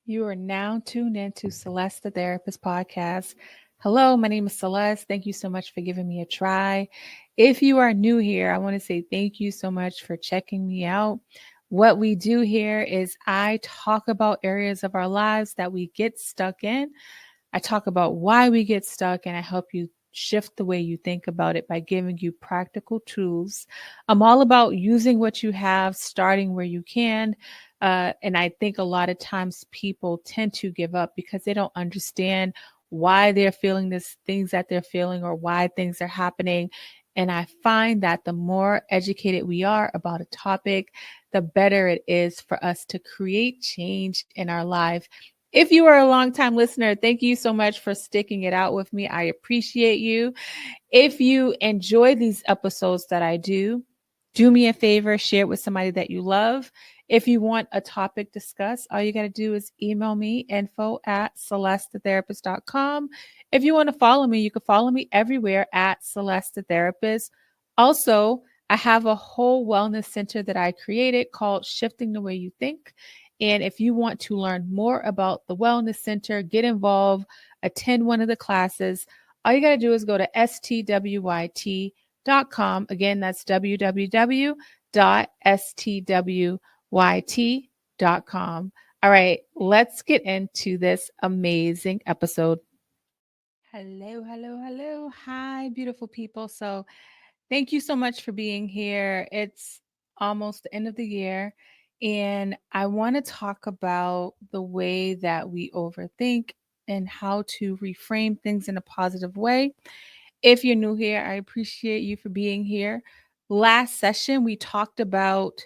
You are now tuned into Celeste The Therapist Podcast. Hello, my name is Celeste. Thank you so much for giving me a try. If you are new here, I want to say thank you so much for checking me out. What we do here is I talk about areas of our lives that we get stuck in. I talk about why we get stuck, and I help you shift the way you think about it by giving you practical tools. I'm all about using what you have, starting where you can. And I think a lot of times people tend to give up because they don't understand why they're feeling this things that they're feeling or why things are happening. And I find that the more educated we are about a topic, the better it is for us to create change in our life. If you are a longtime listener, thank you so much for sticking it out with me. I appreciate you. If you enjoy these episodes that I do me a favor, share it with somebody that you love. If you want a topic discussed, all you got to do is email me info@celestethetherapist.com. If you want to follow me, you can follow me everywhere at Celeste the Therapist. Also, I have a whole wellness center that I created called Shifting the Way You Think. And if you want to learn more about the Wellness Center, get involved, attend one of the classes, all you got to do is go to stwyt.com. Again, that's www.stwyt.com. All right, let's get into this amazing episode. Hello, hello, hello. Hi, beautiful people. So, thank you so much for being here. It's almost the end of the year, and I want to talk about the way that we overthink and how to reframe things in a positive way. If you're new here, I appreciate you for being here. Last session we talked about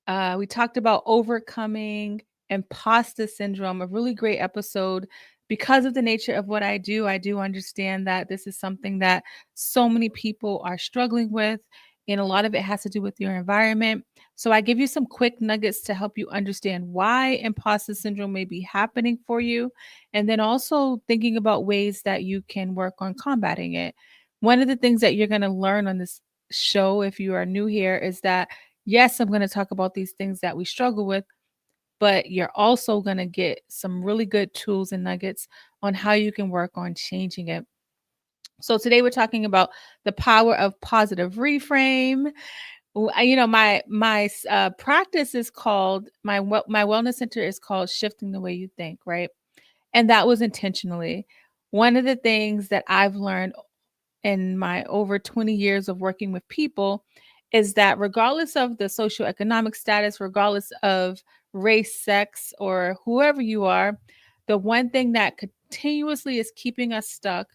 overcoming imposter syndrome, a really great episode. Because of the nature of what I do understand that this is something that so many people are struggling with, and a lot of it has to do with your environment. So I give you some quick nuggets to help you understand why imposter syndrome may be happening for you, and then also thinking about ways that you can work on combating it. One of the things that you're going to learn on this show, if you are new here, is that yes, I'm going to talk about these things that we struggle with, but you're also going to get some really good tools and nuggets on how you can work on changing it. So today we're talking about the power of positive reframe. My practice is called my wellness center is called Shifting the Way You Think, right? And that was intentionally. One of the things that I've learned in my over 20 years of working with people is that regardless of the socioeconomic status, regardless of race, sex, or whoever you are, the one thing that continuously is keeping us stuck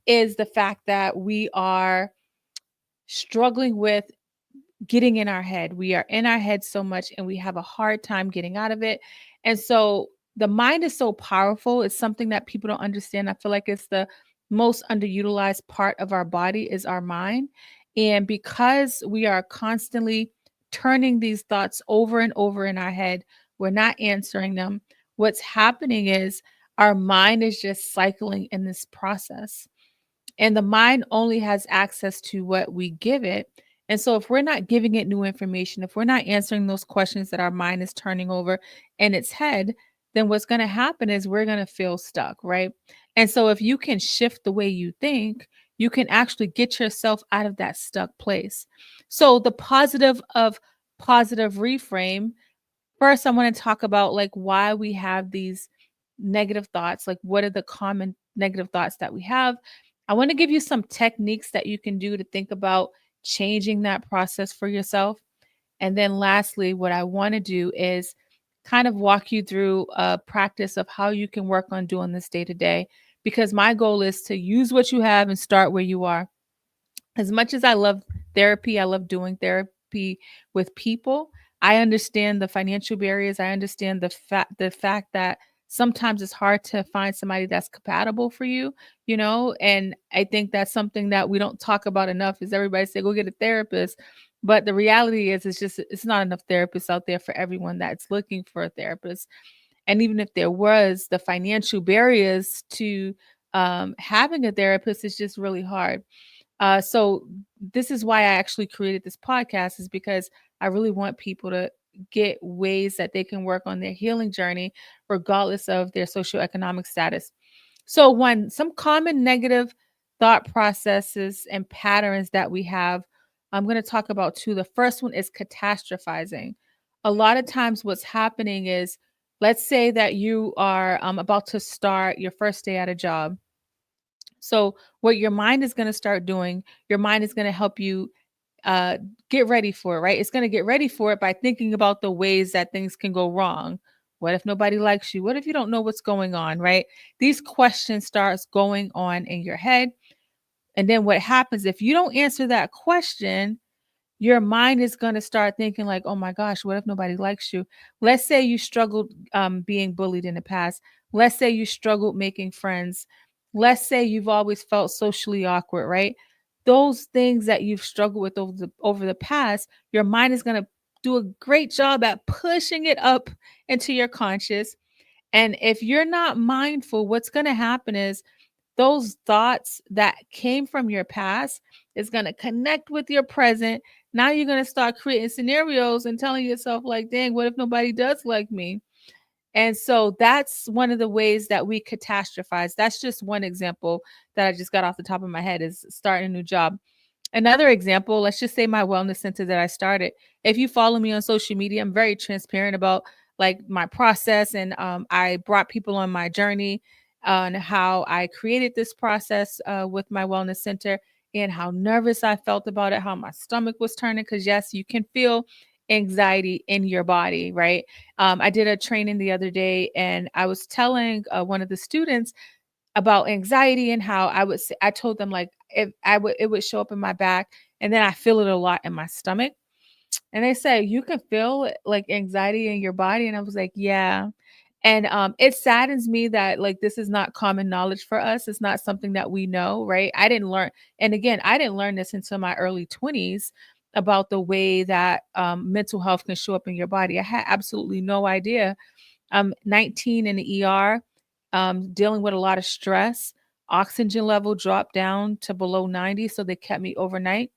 is the fact that we are struggling with getting in our head. We are in our head so much and we have a hard time getting out of it. And so the mind is so powerful. It's something that people don't understand. I feel like it's the most underutilized part of our body is our mind. And because we are constantly turning these thoughts over and over in our head, we're not answering them. What's happening is our mind is just cycling in this process. And the mind only has access to what we give it. And so, if we're not giving it new information, if we're not answering those questions that our mind is turning over in its head, then what's going to happen is we're going to feel stuck, right? And so, if you can shift the way you think, you can actually get yourself out of that stuck place. So, the positive of positive reframe. First, I want to talk about like why we have these negative thoughts. Like, what are the common negative thoughts that we have? I want to give you some techniques that you can do to think about changing that process for yourself. And then, lastly, what I want to do is kind of walk you through a practice of how you can work on doing this day to day. Because my goal is to use what you have and start where you are. As much as I love therapy, I love doing therapy with people. I understand the financial barriers. I understand the fact that sometimes it's hard to find somebody that's compatible for you, and I think that's something that we don't talk about enough is everybody say go get a therapist. But the reality is it's not enough therapists out there for everyone that's looking for a therapist. And even if there was, the financial barriers to having a therapist is just really hard. So this is why I actually created this podcast, is because I really want people to get ways that they can work on their healing journey, regardless of their socioeconomic status. So, some common negative thought processes and patterns that we have, I'm going to talk about two. The first one is catastrophizing. A lot of times, what's happening is, let's say that you are about to start your first day at a job. So, what your mind is going to start doing, your mind is going to help you uh, get ready for it, right? It's going to get ready for it by thinking about the ways that things can go wrong. What if nobody likes you? What if you don't know what's going on, right? These questions starts going on in your head. And then what happens if you don't answer that question, your mind is going to start thinking like, oh my gosh, what if nobody likes you? Let's say you struggled being bullied in the past. Let's say you struggled making friends. Let's say you've always felt socially awkward, right? Those things that you've struggled with over the past, your mind is going to do a great job at pushing it up into your conscious. And if you're not mindful, what's going to happen is those thoughts that came from your past is going to connect with your present. Now you're going to start creating scenarios and telling yourself like, dang, what if nobody does like me? And so that's one of the ways that we catastrophize. That's just one example that I just got off the top of my head, is starting a new job. Another example, let's just say my wellness center that I started. If you follow me on social media, I'm very transparent about like my process, and I brought people on my journey on how I created this process with my wellness center, and how nervous I felt about it, how my stomach was turning. Because yes, you can feel anxiety in your body, right? I did a training the other day, and I was telling one of the students about anxiety, and how I told them like, if it would show up in my back, and then I feel it a lot in my stomach. And they say, you can feel like anxiety in your body. And I was like, yeah. And it saddens me that like this is not common knowledge for us. It's not something that we know, right? I didn't learn, and again, I didn't learn this until my early 20s about the way that mental health can show up in your body. I had absolutely no idea. 19 in the ER, dealing with a lot of stress. Oxygen level dropped down to below 90, so they kept me overnight.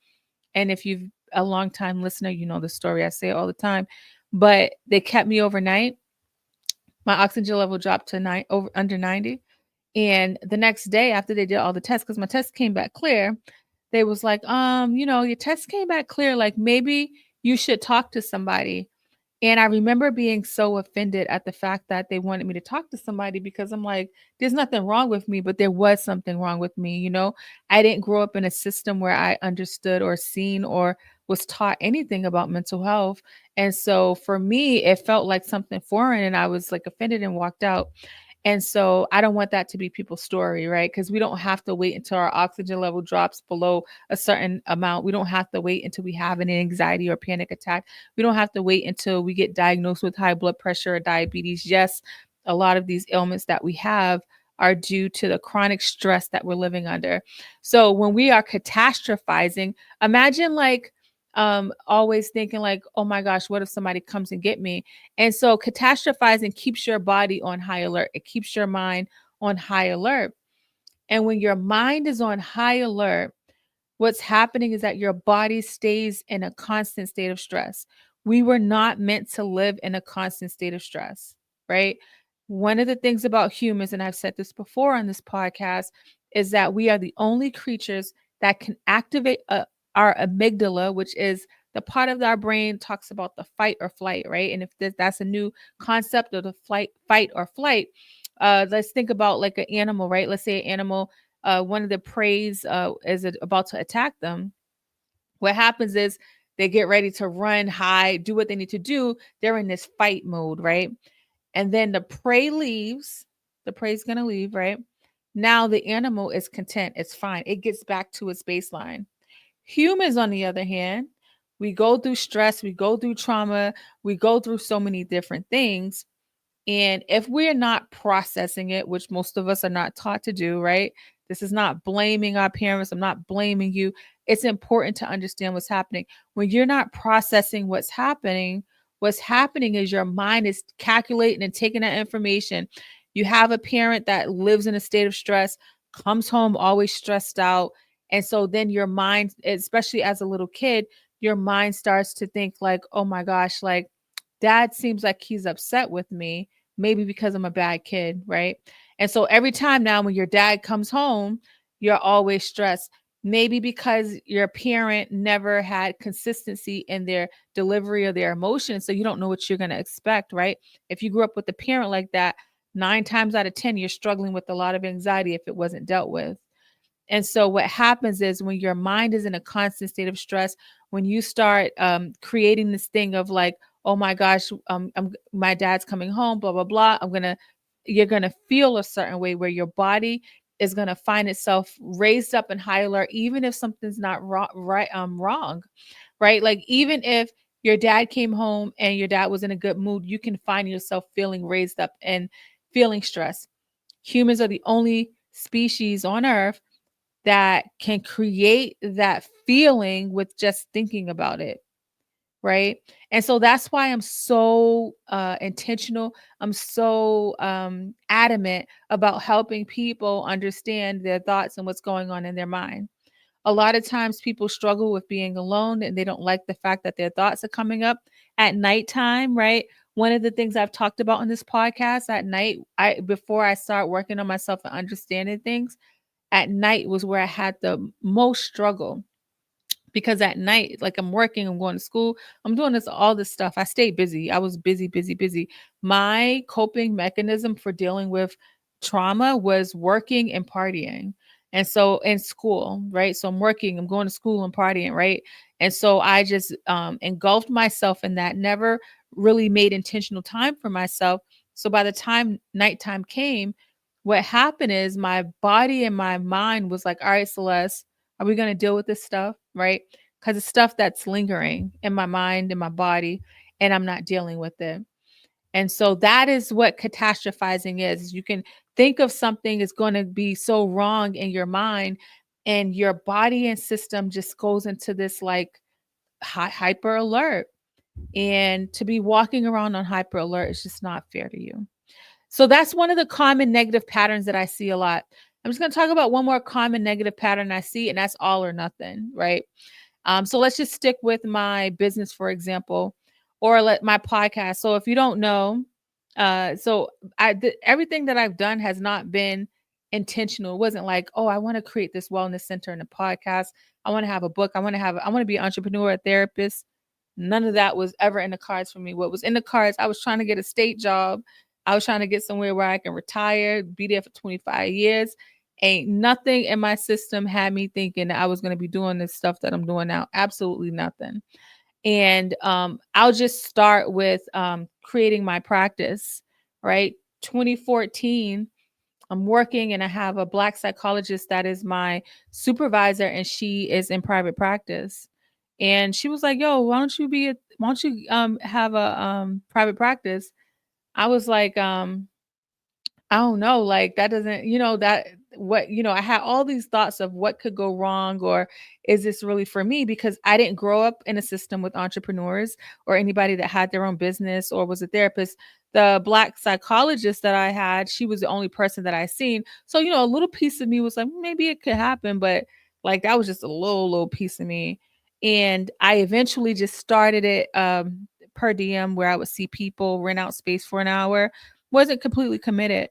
And if you've a long time listener, you know the story. I say it all the time, but they kept me overnight. My oxygen level dropped to over under 90. And the next day after they did all the tests, because my test came back clear, they was like, your test came back clear. Like maybe you should talk to somebody. And I remember being so offended at the fact that they wanted me to talk to somebody, because I'm like, there's nothing wrong with me, but there was something wrong with me. I didn't grow up in a system where I understood or seen or was taught anything about mental health. And so for me, it felt like something foreign, and I was like offended and walked out. And so I don't want that to be people's story, right? Because we don't have to wait until our oxygen level drops below a certain amount. We don't have to wait until we have an anxiety or panic attack. We don't have to wait until we get diagnosed with high blood pressure or diabetes. Yes, a lot of these ailments that we have are due to the chronic stress that we're living under. So when we are catastrophizing, imagine like always thinking like, oh my gosh, what if somebody comes and get me? And so catastrophizing keeps your body on high alert. It keeps your mind on high alert. And when your mind is on high alert, what's happening is that your body stays in a constant state of stress. We were not meant to live in a constant state of stress, right? One of the things about humans, and I've said this before on this podcast, is that we are the only creatures that can activate our amygdala, which is the part of our brain talks about the fight or flight, right? And if that's a new concept of the fight or flight, let's think about like an animal, right? Let's say an animal, one of the preys is about to attack them. What happens is they get ready to run, hide, do what they need to do. They're in this fight mode, right? And then the prey leaves. The prey's going to leave, right? Now the animal is content. It's fine. It gets back to its baseline. Humans, on the other hand, we go through stress, we go through trauma, we go through so many different things. And if we're not processing it, which most of us are not taught to do, right? This is not blaming our parents. I'm not blaming you. It's important to understand what's happening. When you're not processing what's happening is your mind is calculating and taking that information. You have a parent that lives in a state of stress, comes home always stressed out. And so then your mind, especially as a little kid, your mind starts to think like, oh my gosh, like, dad seems like he's upset with me, maybe because I'm a bad kid, right? And so every time now when your dad comes home, you're always stressed. Maybe because your parent never had consistency in their delivery of their emotions, so you don't know what you're going to expect, right? If you grew up with a parent like that, 9 times out of 10, you're struggling with a lot of anxiety if it wasn't dealt with. And so what happens is when your mind is in a constant state of stress, when you start creating this thing of like, oh my gosh, my dad's coming home, blah, blah, blah. You're going to feel a certain way where your body is going to find itself raised up in high alert, even if something's not wrong, right? Like even if your dad came home and your dad was in a good mood, you can find yourself feeling raised up and feeling stressed. Humans are the only species on earth that can create that feeling with just thinking about it, right? And so that's why I'm so intentional. I'm so adamant about helping people understand their thoughts and what's going on in their mind. A lot of times people struggle with being alone and they don't like the fact that their thoughts are coming up at nighttime, right? One of the things I've talked about on this podcast at night, I before I start working on myself and understanding things, at night was where I had the most struggle, because at night, like I'm working, I'm going to school, I'm doing all this stuff. I stayed busy. I was busy, busy, busy. My coping mechanism for dealing with trauma was working and partying. And so in school, right? So I'm working, I'm going to school and partying, right? And so I just engulfed myself in that, never really made intentional time for myself. So by the time nighttime came, what happened is my body and my mind was like, all right, Celeste, are we going to deal with this stuff? Right? Because it's stuff that's lingering in my mind and my body, and I'm not dealing with it. And so that is what catastrophizing is. You can think of something is going to be so wrong in your mind, and your body and system just goes into this like hyper alert. And to be walking around on hyper alert is just not fair to you. So that's one of the common negative patterns that I see a lot. I'm just going to talk about one more common negative pattern I see, and that's all or nothing, right? So let's just stick with my business, for example, or let my podcast. So if you don't know, everything that I've done has not been intentional. It wasn't like, oh, I want to create this wellness center and a podcast. I want to have a book. I want to be an entrepreneur, a therapist. None of that was ever in the cards for me. What was in the cards, I was trying to get a state job. I was trying to get somewhere where I can retire, be there for 25 years. Ain't nothing in my system had me thinking that I was going to be doing this stuff that I'm doing now. Absolutely nothing. And I'll just start with creating my practice, right? 2014, I'm working and I have a Black psychologist that is my supervisor, and she is in private practice. And she was like, yo, why don't you have a private practice? I was like, I don't know, like that doesn't, that what, I had all these thoughts of what could go wrong, or is this really for me? Because I didn't grow up in a system with entrepreneurs or anybody that had their own business or was a therapist. The Black psychologist that I had, she was the only person that I seen. So, a little piece of me was like, maybe it could happen, but like that was just a little piece of me. And I eventually just started it per diem, where I would see people rent out space for an hour. Wasn't completely committed.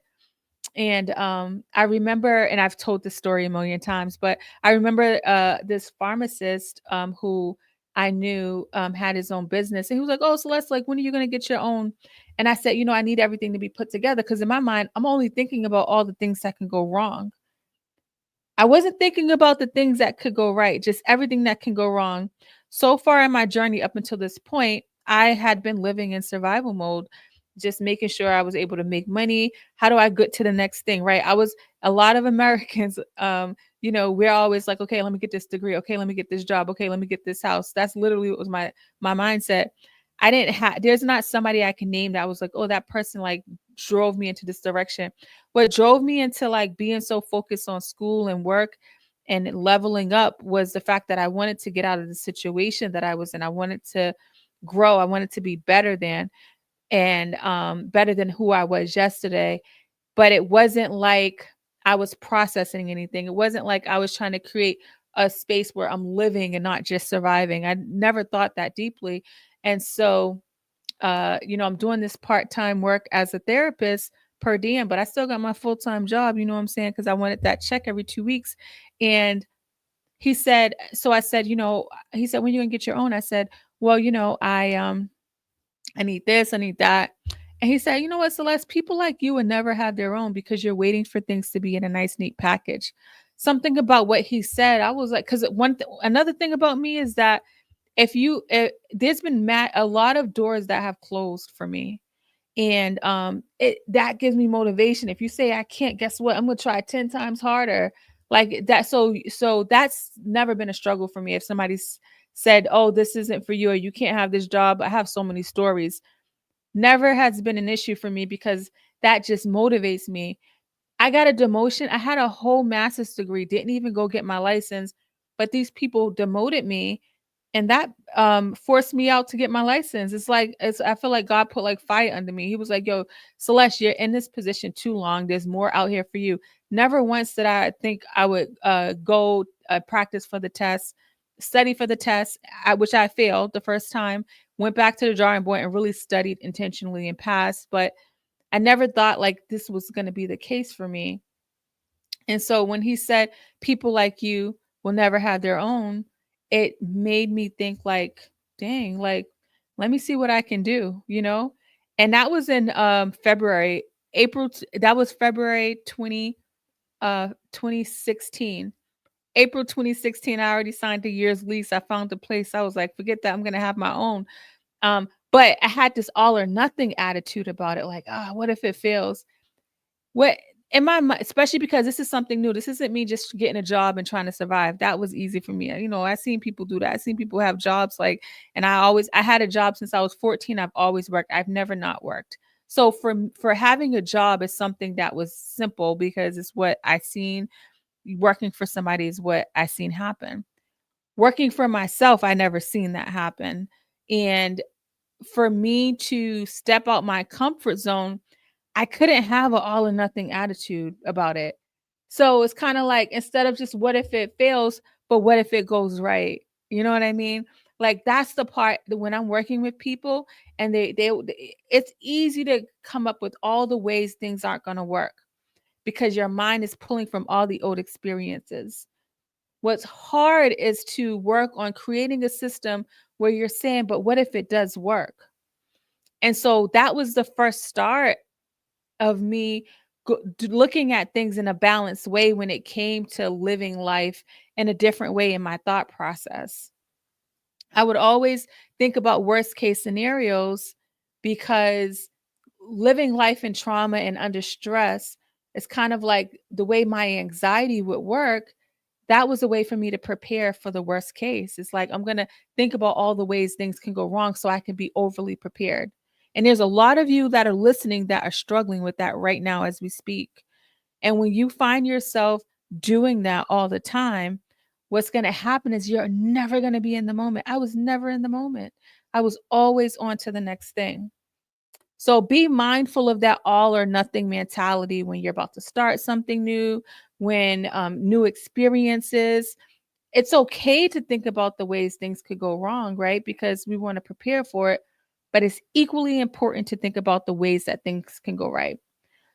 And I remember, and I've told this story a million times, but I remember this pharmacist who I knew had his own business. And he was like, oh, Celeste, like, when are you going to get your own? And I said, I need everything to be put together, because in my mind, I'm only thinking about all the things that can go wrong. I wasn't thinking about the things that could go right, just everything that can go wrong. So far in my journey up until this point, I had been living in survival mode, just making sure I was able to make money. How do I get to the next thing, right? A lot of Americans, we're always like, okay, let me get this degree. Okay, let me get this job. Okay, let me get this house. That's literally what was my mindset. There's not somebody I can name that was like, oh, that person like drove me into this direction. What drove me into like being so focused on school and work and leveling up was the fact that I wanted to get out of the situation that I was in. I wanted to grow. I wanted to be better than, and better than who I was yesterday. But it wasn't like I was processing anything. It wasn't like I was trying to create a space where I'm living and not just surviving. I never thought that deeply. And so I'm doing this part-time work as a therapist per diem, but I still got my full-time job, you know what I'm saying? Because I wanted that check every 2 weeks. And he said, so I said, he said, when you gonna get your own? I said, well, I need this, I need that. And he said, you know what, Celeste, people like you would never have their own because you're waiting for things to be in a nice, neat package. Something about what he said, I was like, because another thing about me is that there's been a lot of doors that have closed for me, and it that gives me motivation. If you say I can't, guess what, I'm gonna try 10 times harder, like that. So that's never been a struggle for me. If somebody's said, oh, this isn't for you, or you can't have this job, I have so many stories. Never has been an issue for me because that just motivates me. I got a demotion. I had a whole master's degree, didn't even go get my license, but these people demoted me, and that forced me out to get my license. I feel like God put like fire under me. He was like, "Yo, Celeste, you're in this position too long. There's more out here for you." Never once did I think I would go practice for the test, study for the test, which I failed the first time. Went back to the drawing board and really studied intentionally and passed, but I never thought like this was going to be the case for me. And so when he said people like you will never have their own, it made me think like, dang, like let me see what I can do. And that was in February, that was February 2016. April 2016, I already signed a year's lease. I found a place. I was like, forget that. I'm going to have my own. But I had this all or nothing attitude about it. Like, what if it fails? What in my mind, especially because this is something new. This isn't me just getting a job and trying to survive. That was easy for me. I seen people do that. I seen people have jobs like, and I had a job since I was 14. I've always worked. I've never not worked. So for having a job is something that was simple because it's what I seen. Working for somebody is what I seen happen. Working for myself, I never seen that happen. And for me to step out my comfort zone, I couldn't have an all or nothing attitude about it. So it's kind of like instead of just what if it fails, but what if it goes right? You know what I mean? Like that's the part that when I'm working with people and it's easy to come up with all the ways things aren't going to work because your mind is pulling from all the old experiences. What's hard is to work on creating a system where you're saying, but what if it does work? And so that was the first start of me looking at things in a balanced way when it came to living life in a different way in my thought process. I would always think about worst case scenarios because living life in trauma and under stress is kind of like the way my anxiety would work. That was a way for me to prepare for the worst case. It's like I'm going to think about all the ways things can go wrong so I can be overly prepared. And there's a lot of you that are listening that are struggling with that right now as we speak. And when you find yourself doing that all the time, what's going to happen is you're never going to be in the moment. I was never in the moment. I was always on to the next thing. So be mindful of that all or nothing mentality when you're about to start something new, when new experiences. It's okay to think about the ways things could go wrong, right? Because we want to prepare for it. But it's equally important to think about the ways that things can go right.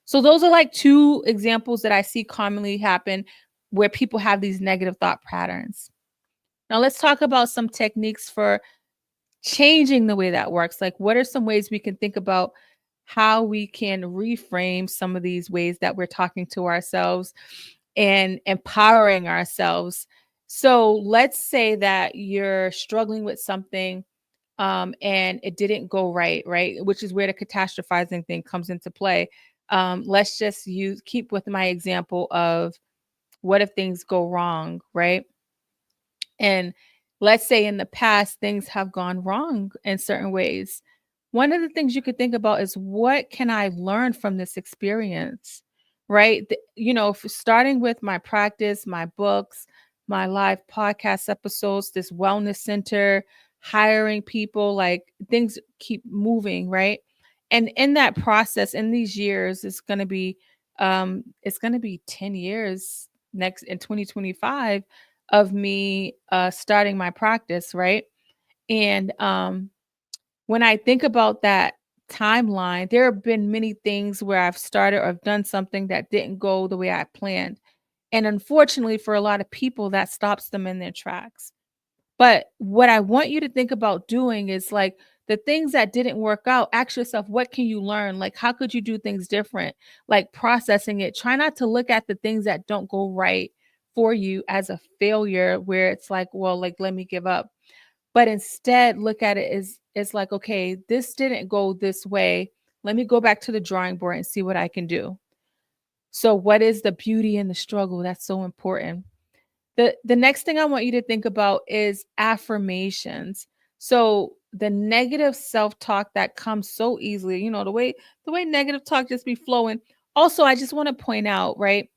So those are like two examples that I see commonly happen where people have these negative thought patterns. Now let's talk about some techniques for changing the way that works. Like what are some ways we can think about how we can reframe some of these ways that we're talking to ourselves and empowering ourselves. So let's say that you're struggling with something and it didn't go right, right? Which is where the catastrophizing thing comes into play. Let's just keep with my example of what if things go wrong, right? And let's say in the past things have gone wrong in certain ways. One of the things you could think about is what can I learn from this experience? Right? Starting with my practice, my books, my live podcast episodes, this wellness center, hiring people, like things keep moving, right? And in that process, in these years, it's going to be 10 years next in 2025 of me starting my practice, right? And when I think about that timeline, there have been many things where I've started or I've done something that didn't go the way I planned. And unfortunately, for a lot of people, that stops them in their tracks. But what I want you to think about doing is like the things that didn't work out, ask yourself, what can you learn? Like, how could you do things different? Like processing it. Try not to look at the things that don't go right for you as a failure, where it's like, well, like, let me give up. But instead, look at it as it's like, okay, this didn't go this way. Let me go back to the drawing board and see what I can do. So, what is the beauty in the struggle? That's so important. The next thing I want you to think about is affirmations. So the negative self-talk that comes so easily, the way negative talk just be flowing. Also, I just want to point out, right,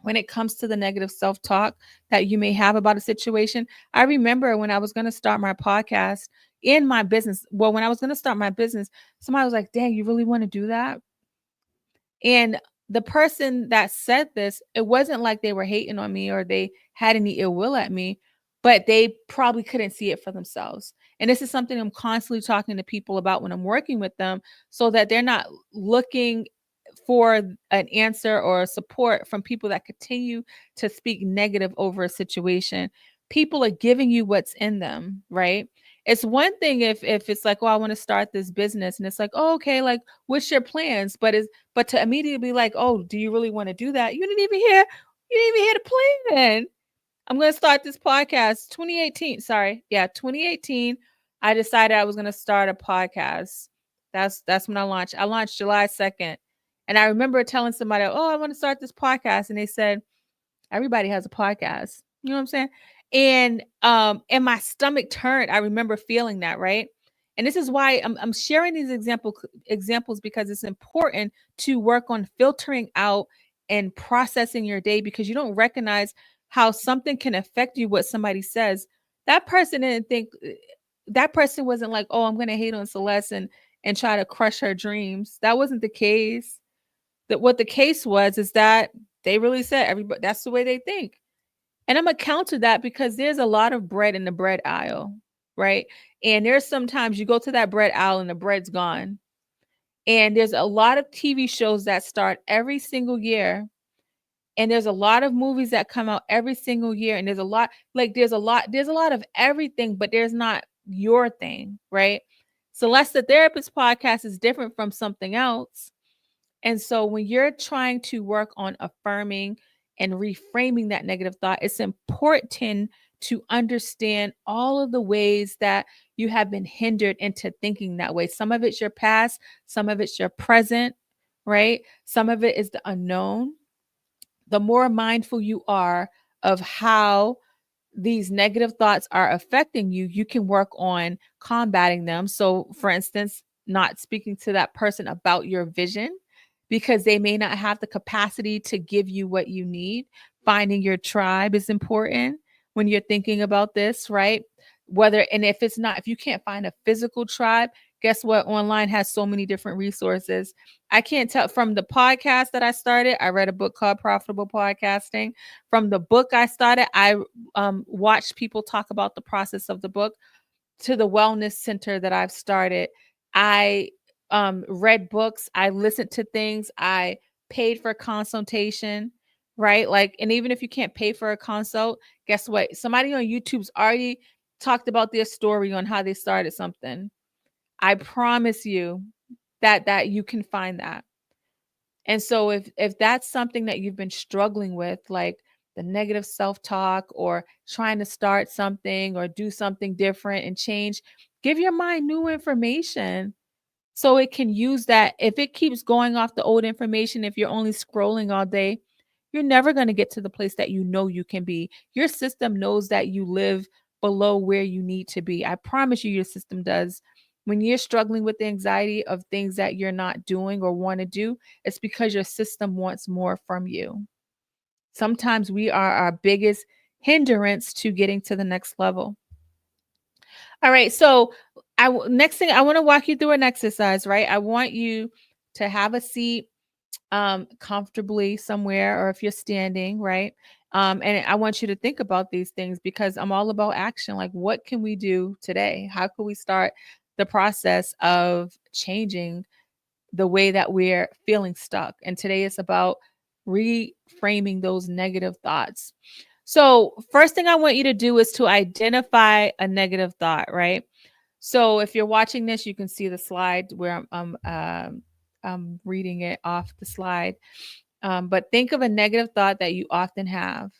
when it comes to the negative self-talk that you may have about a situation, I remember when I was going to start my podcast in my business. Well, when I was going to start my business, somebody was like, "Dang, you really want to do that?" And the person that said this, it wasn't like they were hating on me or they had any ill will at me, but they probably couldn't see it for themselves. And this is something I'm constantly talking to people about when I'm working with them so that they're not looking for an answer or support from people that continue to speak negative over a situation. People are giving you what's in them, right? It's one thing if it's like, oh, I want to start this business, and it's like, oh, okay, like what's your plans? But to immediately be like, oh, do you really want to do that? You didn't even hear the plan. I'm going to start this podcast 2018. Sorry. Yeah, 2018. I decided I was going to start a podcast. That's when I launched. I launched July 2nd. And I remember telling somebody, "Oh, I want to start this podcast." And they said, everybody has a podcast. You know what I'm saying? And my stomach turned. I remember feeling that, right? And this is why I'm sharing these examples because it's important to work on filtering out and processing your day because you don't recognize how something can affect you what somebody says. That person didn't think that person wasn't like, "Oh, I'm going to hate on Celeste and try to crush her dreams." That wasn't the case. That what the case was is that they really said everybody that's the way they think. And I'm gonna counter that because there's a lot of bread in the bread aisle, right? And there's sometimes you go to that bread aisle and the bread's gone. And there's a lot of TV shows that start every single year. And there's a lot of movies that come out every single year. And there's a lot of everything, but there's not your thing, right? Celeste the Therapist Podcast is different from something else. And so when you're trying to work on affirming and reframing that negative thought, it's important to understand all of the ways that you have been hindered into thinking that way. Some of it's your past, some of it's your present, right? Some of it is the unknown. The more mindful you are of how these negative thoughts are affecting you, you can work on combating them. So, for instance, not speaking to that person about your vision because they may not have the capacity to give you what you need. Finding your tribe is important when you're thinking about this, right? If you can't find a physical tribe, guess what? Online has so many different resources. I can't tell from the podcast that I started. I read a book called Profitable Podcasting. From the book I started, I watched people talk about the process of the book to the wellness center that I've started. I read books, I listened to things, I paid for consultation, right? Like, and even if you can't pay for a consult, guess what? Somebody on YouTube's already talked about their story on how they started something. I promise you that you can find that. And so if that's something that you've been struggling with, like the negative self-talk or trying to start something or do something different and change, give your mind new information so it can use that. If it keeps going off the old information, if you're only scrolling all day, you're never going to get to the place that you know you can be. Your system knows that you live below where you need to be. I promise you, your system does. When you're struggling with the anxiety of things that you're not doing or want to do, it's because your system wants more from you. Sometimes we are our biggest hindrance to getting to the next level. All right. So next thing I want to walk you through an exercise, right? I want you to have a seat comfortably somewhere, or if you're standing, right? And I want you to think about these things because I'm all about action. Like, what can we do today? How can we start the process of changing the way that we're feeling stuck. And today is about reframing those negative thoughts. So, first thing I want you to do is to identify a negative thought, right? So, if you're watching this, you can see the slide where I'm reading it off the slide. But think of a negative thought that you often have.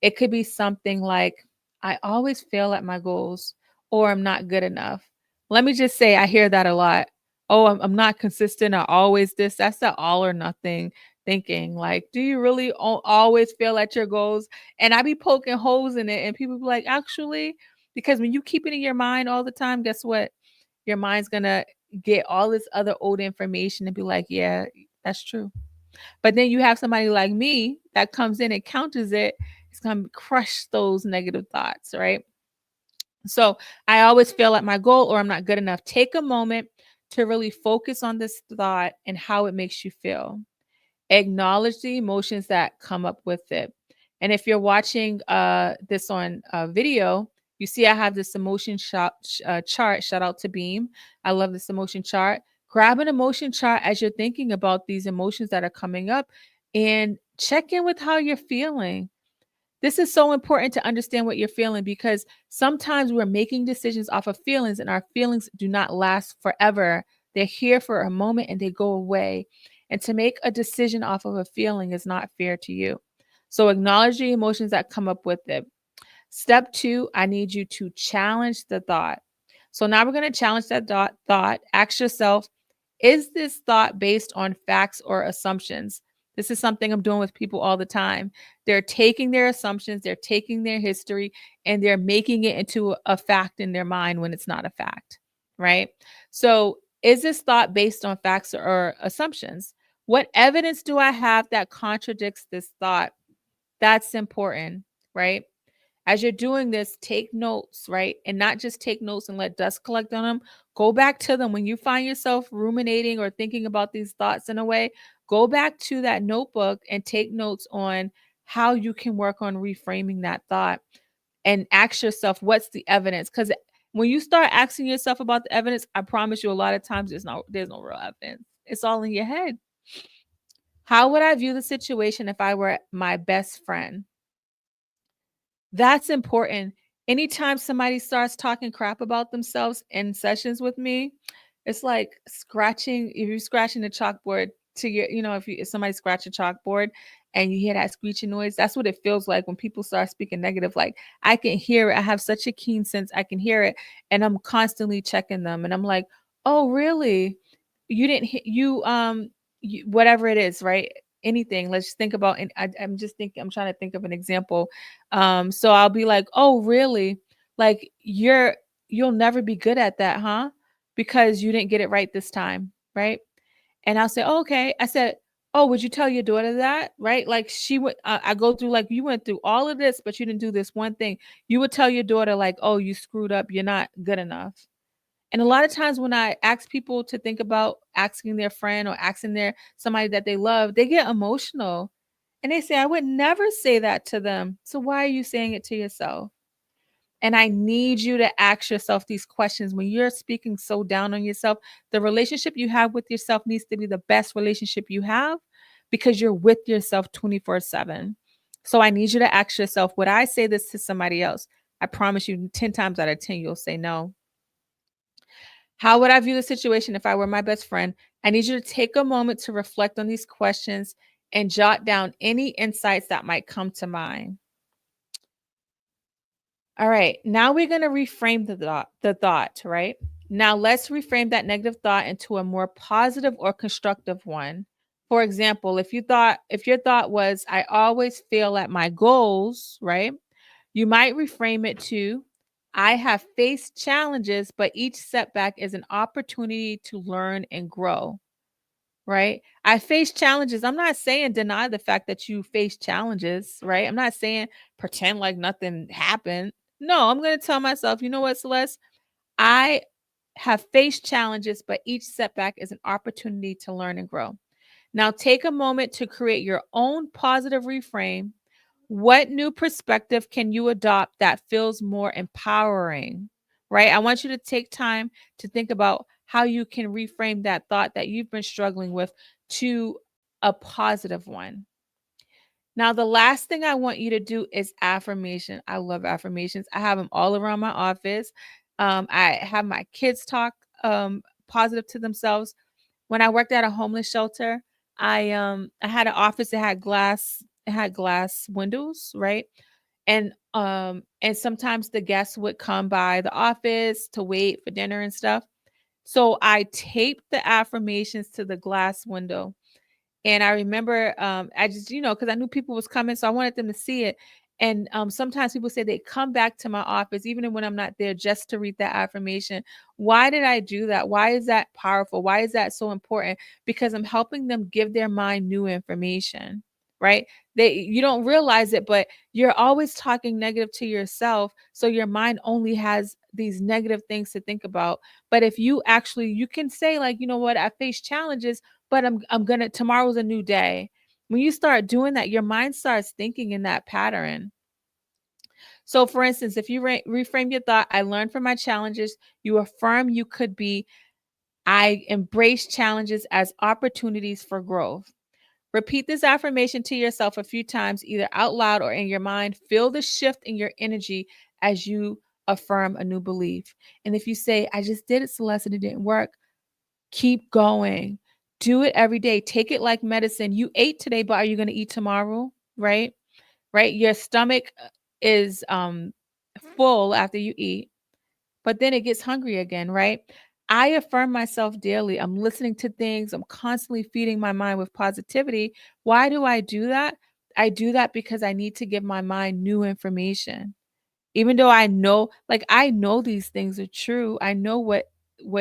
It could be something like, I always fail at my goals, or I'm not good enough. Let me just say, I hear that a lot. Oh, I'm not consistent. I always this. That's the all or nothing thinking. Like, do you really always fail at your goals? And I be poking holes in it, and people be like, actually, because when you keep it in your mind all the time, guess what? Your mind's gonna get all this other old information and be like, yeah, that's true. But then you have somebody like me that comes in and counters it. It's going to crush those negative thoughts, right? So I always fail at my goal, or I'm not good enough. Take a moment to really focus on this thought and how it makes you feel. Acknowledge the emotions that come up with it. And if you're watching this on video, you see I have this emotion chart. Shout out to Beam. I love this emotion chart. Grab an emotion chart as you're thinking about these emotions that are coming up, and check in with how you're feeling. This is so important to understand what you're feeling, because sometimes we're making decisions off of feelings, and our feelings do not last forever. They're here for a moment and they go away. And to make a decision off of a feeling is not fair to you. So acknowledge the emotions that come up with it. Step two, I need you to challenge the thought. So now we're going to challenge that thought. Ask yourself, is this thought based on facts or assumptions? This is something I'm doing with people all the time. They're taking their assumptions, they're taking their history, and they're making it into a fact in their mind when it's not a fact, right? So, is this thought based on facts or assumptions? What evidence do I have that contradicts this thought? That's important, right? As you're doing this, take notes, right? And not just take notes and let dust collect on them. Go back to them. When you find yourself ruminating or thinking about these thoughts in a way, go back to that notebook and take notes on how you can work on reframing that thought, and ask yourself, what's the evidence? Because when you start asking yourself about the evidence, I promise you a lot of times there's no real evidence. It's all in your head. How would I view the situation if I were my best friend? That's important. Anytime somebody starts talking crap about themselves in sessions with me, it's like scratching, if you're scratching the chalkboard to your, if somebody scratch a chalkboard and you hear that screeching noise, that's what it feels like when people start speaking negative. Like, I can hear it. I have such a keen sense. I can hear it. And I'm constantly checking them. And I'm like, oh, really? You didn't hit whatever it is, right? Anything. Let's just think about, and I'm just thinking, I'm trying to think of an example. So I'll be like, "Oh, really? Like, you'll never be good at that, huh? Because you didn't get it right this time, right?" And I'll say, "Oh, okay." I said, "Oh, would you tell your daughter that?" Right? Like, she would. I go through, like, you went through all of this, but you didn't do this one thing. You would tell your daughter, like, "Oh, you screwed up. You're not good enough." And a lot of times when I ask people to think about asking their friend or asking their somebody that they love, they get emotional. And they say, I would never say that to them. So why are you saying it to yourself? And I need you to ask yourself these questions. When you're speaking so down on yourself, the relationship you have with yourself needs to be the best relationship you have, because you're with yourself 24/7. So I need you to ask yourself, would I say this to somebody else? I promise you 10 times out of 10, you'll say no. How would I view the situation if I were my best friend? I need you to take a moment to reflect on these questions and jot down any insights that might come to mind. All right, now we're going to reframe the thought, right? Now let's reframe that negative thought into a more positive or constructive one. For example, if your thought was, I always fail at my goals, right? You might reframe it to, I have faced challenges, but each setback is an opportunity to learn and grow, right? I face challenges. I'm not saying deny the fact that you face challenges, right? I'm not saying pretend like nothing happened. No, I'm going to tell myself, you know what, Celeste? I have faced challenges, but each setback is an opportunity to learn and grow. Now, take a moment to create your own positive reframe. What new perspective can you adopt that feels more empowering? right? I want you to take time to think about how you can reframe that thought that you've been struggling with to a positive one. Now, the last thing I want you to do is affirmation. I love affirmations. I have them all around my office. I have my kids talk positive to themselves. When I worked at a homeless shelter, I had an office that had glass, it had glass windows, right? And sometimes the guests would come by the office to wait for dinner and stuff. So I taped the affirmations to the glass window. And I remember, I just, because I knew people was coming, so I wanted them to see it. And sometimes people say they come back to my office, even when I'm not there, just to read that affirmation. Why did I do that? Why is that powerful? Why is that so important? Because I'm helping them give their mind new information, right? You don't realize it, but you're always talking negative to yourself. So your mind only has these negative things to think about. But if you can say, like, you know what, I face challenges, but I'm gonna tomorrow's a new day. When you start doing that, your mind starts thinking in that pattern. So, for instance, if you reframe your thought, I learned from my challenges, you affirm you could be, I embrace challenges as opportunities for growth. Repeat this affirmation to yourself a few times, either out loud or in your mind. Feel the shift in your energy as you affirm a new belief. And if you say, I just did it, Celeste, and it didn't work, keep going. Do it every day. Take it like medicine. You ate today, but are you going to eat tomorrow? Right? Right? Your stomach is full after you eat, but then it gets hungry again, right? I affirm myself daily. I'm listening to things. I'm constantly feeding my mind with positivity. Why do I do that? I do that because I need to give my mind new information. Even though I know these things are true. I know what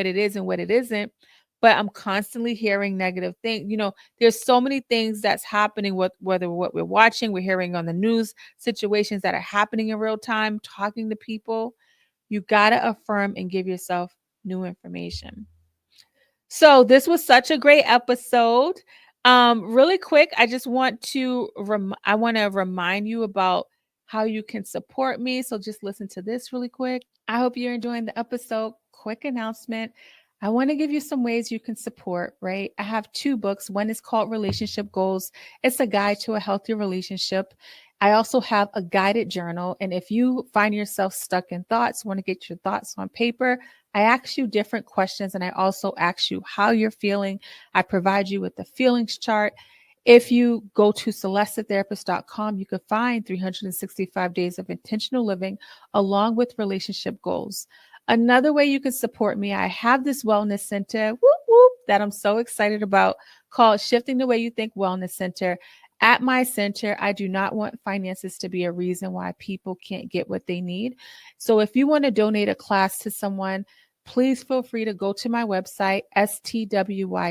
it is and what it isn't, but I'm constantly hearing negative things. There's so many things that's happening with whether what we're watching, we're hearing on the news, situations that are happening in real time, talking to people. You got to affirm and give yourself new information. So this was such a great episode. Really quick, I just want to I want to remind you about how you can support me. So just listen to this really quick. I hope you're enjoying the episode. Quick announcement. I want to give you some ways you can support, right? I have two books. One is called Relationship Goals. It's a guide to a healthier relationship. I also have a guided journal. And if you find yourself stuck in thoughts, want to get your thoughts on paper, I ask you different questions and I also ask you how you're feeling. I provide you with the feelings chart. If you go to celestetherapist.com, you can find 365 days of intentional living along with relationship goals. Another way you can support me, I have this wellness center, whoop, whoop, that I'm so excited about, called Shifting the Way You Think Wellness Center. At my center, I do not want finances to be a reason why people can't get what they need. So if you want to donate a class to someone, please feel free to go to my website, stwyt.com,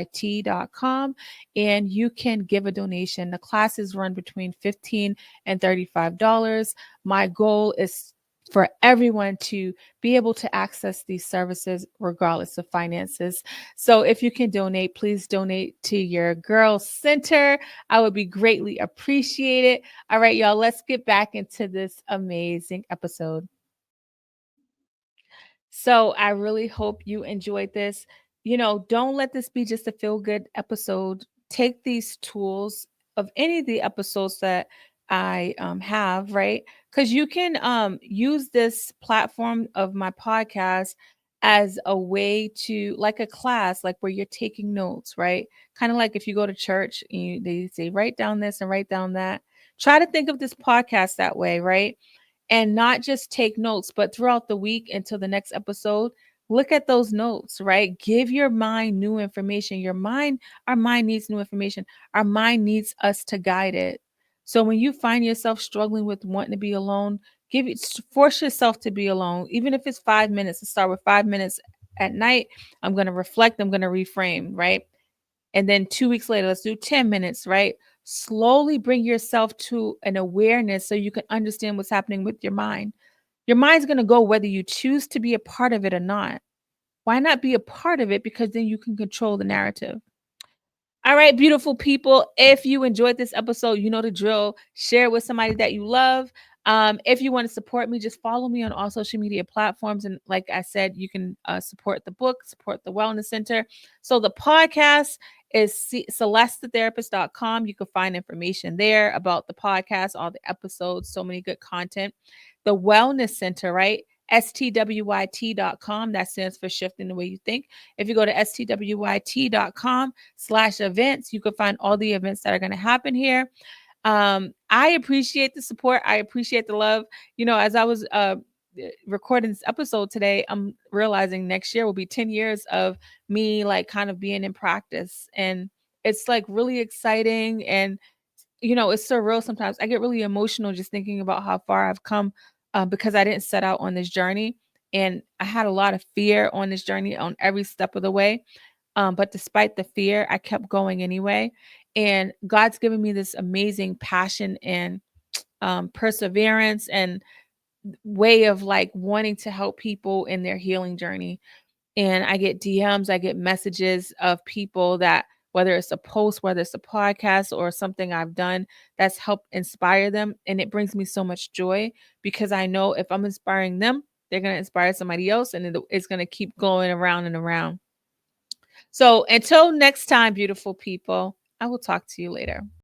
and you can give a donation. The classes run between $15 and $35. My goal is for everyone to be able to access these services regardless of finances. So if you can donate, please donate to your girl center. I would be greatly appreciated. All right, y'all, let's get back into this amazing episode. So I really hope you enjoyed this. Don't let this be just a feel good episode. Take these tools of any of the episodes that I have, right? Because you can use this platform of my podcast as a way to, like a class, like where you're taking notes, right? Kind of like if you go to church, they say, write down this and write down that. Try to think of this podcast that way, right? And not just take notes, but throughout the week until the next episode, look at those notes, right? Give your mind new information. Our mind needs new information. Our mind needs us to guide it. So when you find yourself struggling with wanting to be alone, force yourself to be alone, even if it's 5 minutes. To start with 5 minutes at night. I'm going to reflect. I'm going to reframe, right? And then 2 weeks later, let's do 10 minutes, right? Slowly bring yourself to an awareness so you can understand what's happening with your mind. Your mind's going to go whether you choose to be a part of it or not. Why not be a part of it? Because then you can control the narrative. All right, beautiful people. If you enjoyed this episode, you know the drill. Share it with somebody that you love. If you want to support me, just follow me on all social media platforms. And like I said, you can support the book, support the Wellness Center. So the podcast is celestethetherapist.com. You can find information there about the podcast, all the episodes, so many good content. The Wellness Center, right? STWYT.com. That stands for Shifting the Way You Think. If you go to STWYT.com/events, you can find all the events that are going to happen here. I appreciate the support. I appreciate the love. As I was recording this episode today, I'm realizing next year will be 10 years of me like kind of being in practice. And it's like really exciting. And, it's surreal sometimes. I get really emotional just thinking about how far I've come because I didn't set out on this journey. And I had a lot of fear on this journey on every step of the way. But despite the fear, I kept going anyway. And God's given me this amazing passion and perseverance and way of like wanting to help people in their healing journey. And I get DMs, I get messages of people that, whether it's a post, whether it's a podcast or something I've done that's helped inspire them. And it brings me so much joy because I know if I'm inspiring them, they're going to inspire somebody else and it's going to keep going around and around. So until next time, beautiful people, I will talk to you later.